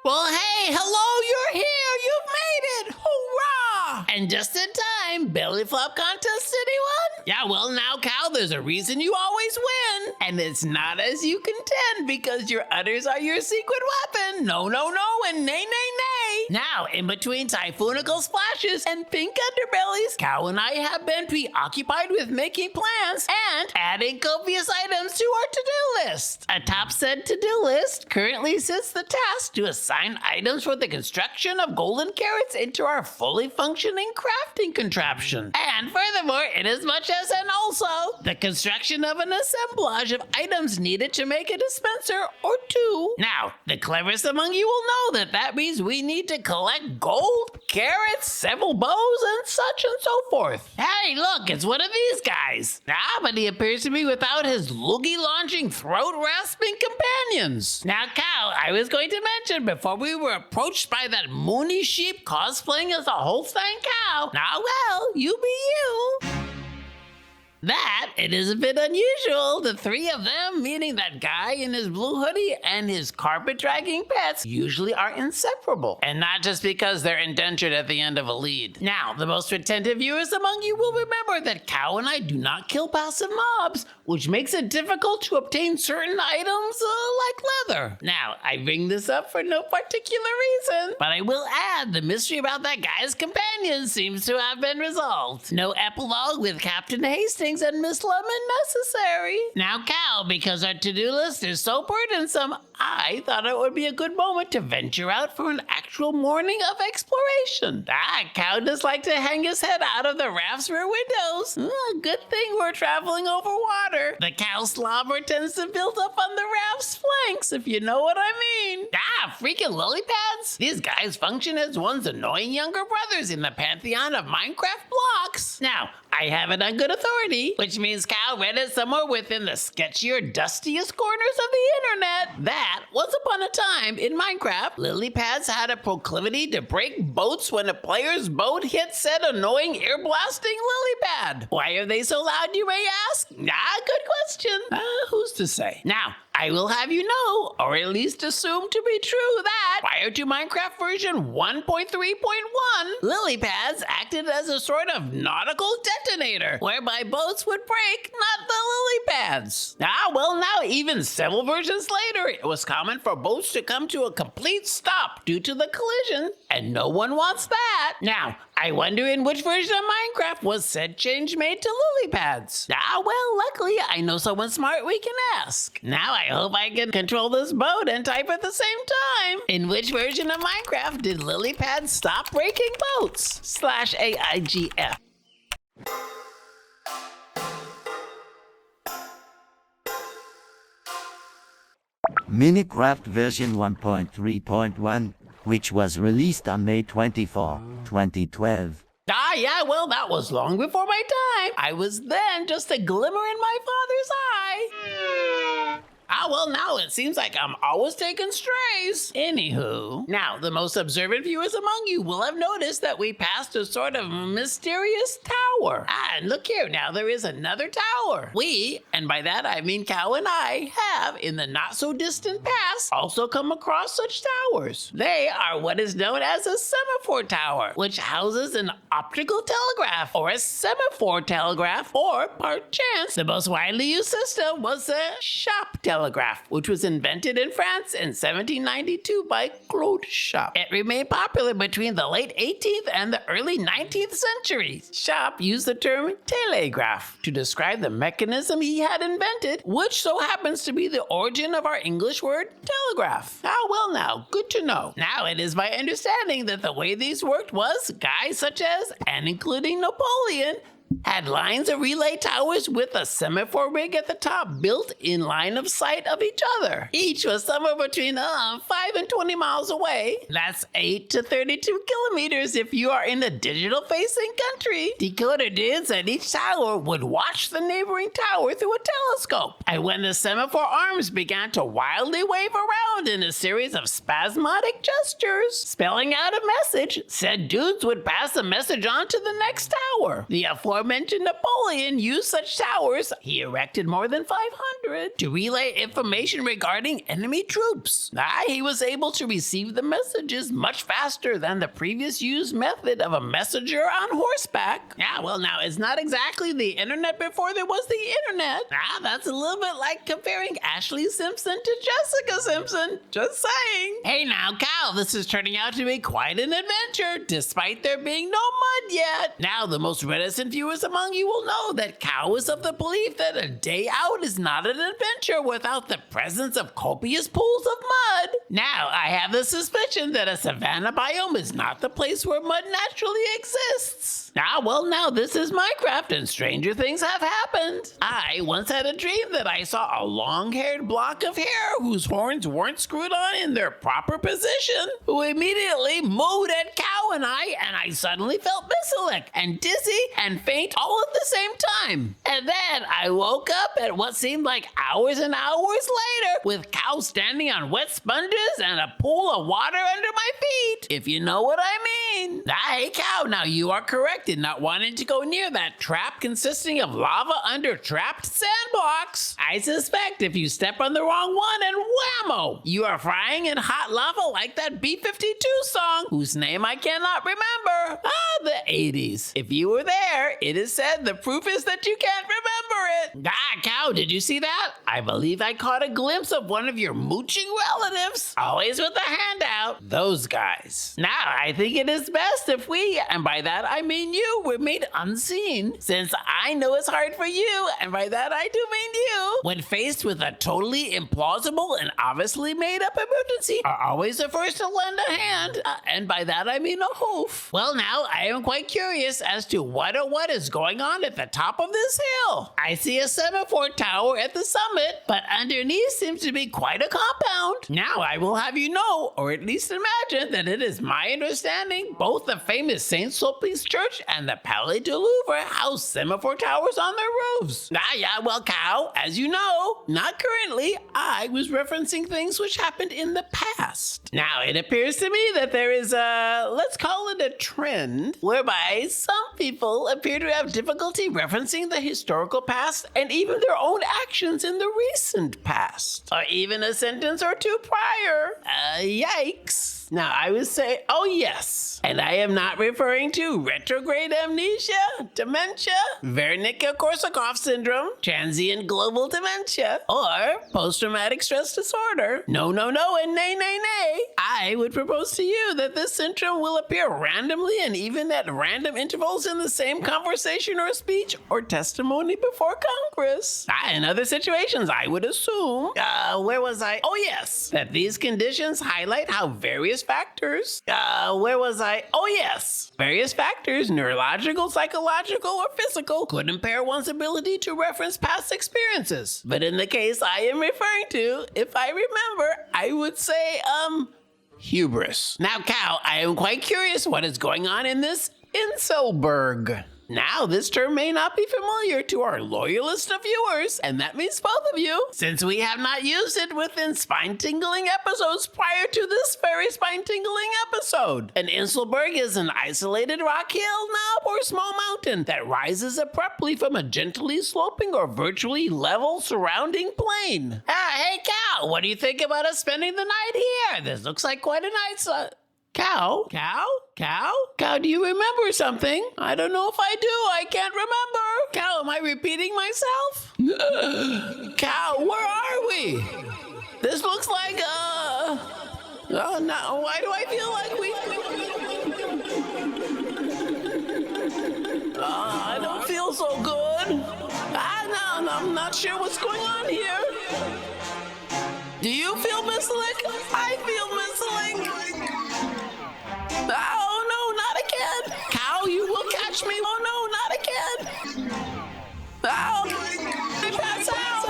Well, hey, hello, you're here. You've made it. Hurrah! And just in time, belly flop contest city won? Yeah, well, now, Cow, there's a reason you always win. And it's not as you contend because your udders are your secret weapon. No, no, no, and nay, nay, nay. Now, in between typhoonical splashes and pink underbellies, Cow and I have been preoccupied with making plans and adding copious items to our to-do list. Atop said to-do list currently sits the task to assign items for the construction of golden carrots into our fully functioning crafting contraption. And furthermore, inasmuch as and also the construction of an assemblage of items needed to make a dispenser or two. Now, the cleverest among you will know that means we need to collect gold, carrots, several bows, and such and so forth. Hey, look, it's one of these guys. But he appears to be without his loogie-launching, throat-rasping companions. Now, Cow, I was going to mention before we were approached by that moony sheep cosplaying as a Holstein cow. Now, well, you be you. That, it is a bit unusual, the three of them, meaning that guy in his blue hoodie and his carpet-dragging pets, usually are inseparable. And not just because they're indentured at the end of a lead. Now, the most attentive viewers among you will remember that Cow and I do not kill passive mobs, which makes it difficult to obtain certain items like leather. Now, I bring this up for no particular reason, but I will add the mystery about that guy's companion seems to have been resolved. No epilogue with Captain Hastings and Miss Lemon necessary. Now, Cow, because our to-do list is so burdensome, I thought it would be a good moment to venture out for an actual morning of exploration. Cow does like to hang his head out of the raft's rear windows. Good thing we're traveling over water. The cow slobber tends to build up on the raft's flanks, if you know what I mean. Freaking lily pads. These guys function as one's annoying younger brothers in the pantheon of Minecraft blocks. Now, I have it on good authority, which means Cow read it somewhere within the sketchier, dustiest corners of the internet, that once upon a time in Minecraft, lily pads had a proclivity to break boats when a player's boat hit said annoying air-blasting lily pad. Why are they so loud, you may ask? Good question. Who's to say? Now, I will have you know, or at least assume to be true, that prior to Minecraft version 1.3.1, lily pads acted as a sort of nautical detonator, whereby boats would break, not the lily pads. Now, even several versions later, it was common for boats to come to a complete stop due to the collision, and no one wants that. Now, I wonder in which version of Minecraft was said change made to lily pads. Luckily, I know someone smart we can ask. Now, I hope I can control this boat and type at the same time. In which version of Minecraft did lily pads stop breaking boats? /AIGF. Minecraft version 1.3.1, which was released on May 24, 2012. That was long before my time. I was then just a glimmer in my father's eye. Now it seems like I'm always taking strays. Anywho, now the most observant viewers among you will have noticed that we passed a sort of mysterious tower. And look here, now there is another tower. We, and by that I mean Cow and I, have in the not so distant past also come across such towers. They are what is known as a semaphore tower, which houses an optical telegraph or a semaphore telegraph, or perchance the most widely used system was the shop telegraph, which was invented in France in 1792 by Claude Chop. It remained popular between the late 18th and the early 19th centuries. Chop used the term telegraph to describe the mechanism he had invented, which so happens to be the origin of our English word telegraph. Now, good to know. Now, it is my understanding that the way these worked was guys such as, and including Napoleon, had lines of relay towers with a semaphore rig at the top built in line of sight of each other. Each was somewhere between 5 and 20 miles away. That's 8 to 32 kilometers if you are in a digital-facing country. Decoder dudes at each tower would watch the neighboring tower through a telescope. And when the semaphore arms began to wildly wave around in a series of spasmodic gestures, spelling out a message, said dudes would pass the message on to the next tower. The aforementioned aforementioned Napoleon used such towers. He erected more than 500 to relay information regarding enemy troops. He was able to receive the messages much faster than the previous used method of a messenger on horseback. Yeah, well, now it's not exactly the internet before there was the internet. That's a little bit like comparing Ashley Simpson to Jessica Simpson. Just saying. Hey now, Cal, this is turning out to be quite an adventure, despite there being no mud yet. Now, the most reticent viewers among you will know that Cal is of the belief that a day out is not an adventure without the presence of copious pools of mud. Now, I have the suspicion that a savanna biome is not the place where mud naturally exists. Now this is Minecraft and stranger things have happened. I once had a dream that I saw a long-haired block of hair whose horns weren't screwed on in their proper position, who immediately mooed at Cow and I suddenly felt miselic and dizzy and faint all at the same time. And then I woke up at what seemed like hours and hours later with Cow standing on wet sponges and a pool of water under my feet, if you know what I mean. Hey Cow, now you are correct in not wanting to go near that trap consisting of lava under trapped sandbox. I suspect if you step on the wrong one and whammo, you are frying in hot lava like that B-52 song, whose name I cannot remember. The 80s. If you were there, it is said the proof is that you can't remember it. Cow, did you see that? I believe I caught a glimpse of one of your mooching relatives, always with a handout. Those guys. Now, I think it is best if we, and by that I mean you, were made unseen, since I know it's hard for you, and by that I do mean you, when faced with a totally implausible and obviously made up emergency, are always the first to lend a hand, and by that I mean a hoof. Well now, I am quite curious as to what is going on at the top of this hill. I see a semaphore tower at the summit, but underneath seems to be quite a compound. Now I will have you know, or at least imagine, that it is my understanding both the famous St. Sulpice Church and the Palais du Louvre house semaphore towers on their roofs. Yeah, well, Cow, as you know, not currently, I was referencing things which happened in the past. Now, it appears to me that there is let's call it a trend, whereby some people appear to have difficulty referencing the historical past and even their own actions in the recent past, or even a sentence or two prior. Yikes. Now, I would say, oh yes, and I am not referring to retrograde amnesia, dementia, Wernicke-Korsakoff syndrome, transient global dementia, or post-traumatic stress disorder. No, and nay. I would propose to you that this syndrome will appear randomly and even at random intervals in the same conversation or speech or testimony before Congress. In other situations, I would assume, where was I? Oh yes, that these conditions highlight how various factors, various factors, neurological, psychological, or physical, could impair one's ability to reference past experiences. But in the case I am referring to, if I remember, I would say, hubris. Now, Cow, I am quite curious what is going on in this Inselberg. Now, this term may not be familiar to our loyalist of viewers, and that means both of you, since we have not used it within spine-tingling episodes prior to this very spine-tingling episode. An Inselberg is an isolated rock hill, knob, or small mountain that rises abruptly from a gently sloping or virtually level surrounding plain. Hey, Cow, what do you think about us spending the night here? This looks like quite a nice... Cow, do you remember something? I don't know if I do. I can't remember. Cow, am I repeating myself? Cow, where are we? This looks like, oh, no. Why do I feel like I don't feel so good. No, I'm not sure what's going on here. Do you feel mislick? I feel mislick. Oh no, not again! Cow, you will catch me! Oh no, not again! Oh, I pass out!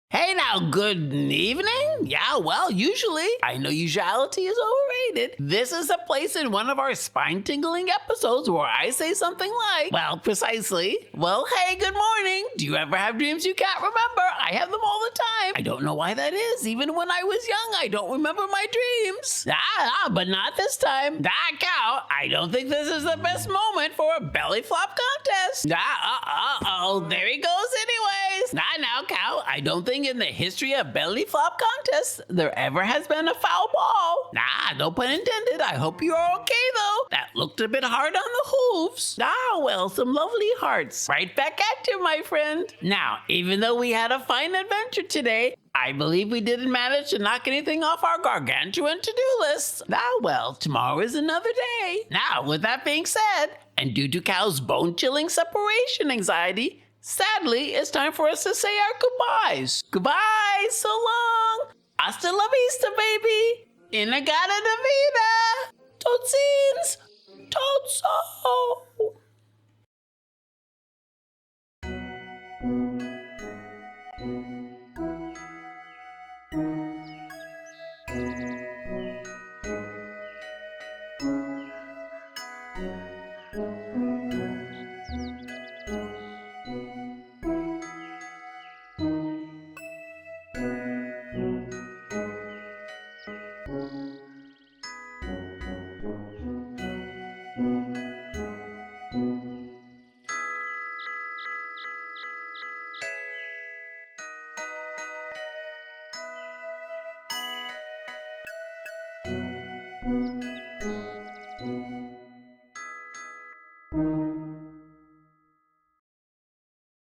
Hey now, good evening? Yeah, well, usually. I know usuality is overrated. This is a place in one of our spine-tingling episodes where I say something like, well, precisely, well, hey, good morning. Do you ever have dreams you can't remember? I have them all the time. I don't know why that is. Even when I was young, I don't remember my dreams. But not this time. Cow, I don't think this is the best moment for a belly flop contest. There he goes anyways. Now, Cow, I don't think in the history of belly flop contests there ever has been a foul ball. No pun intended. I hope you're okay though. That looked a bit hard on the hooves. Well, some lovely hearts. Right back at you, my friend. Now, even though we had a fine adventure today, I believe we didn't manage to knock anything off our gargantuan to-do list. Well, tomorrow is another day. Now, with that being said, and due to Cow's bone-chilling separation anxiety, sadly, it's time for us to say our goodbyes. Goodbye, so long. Hasta la vista, baby. Inagata da vida. Totsins. Totso.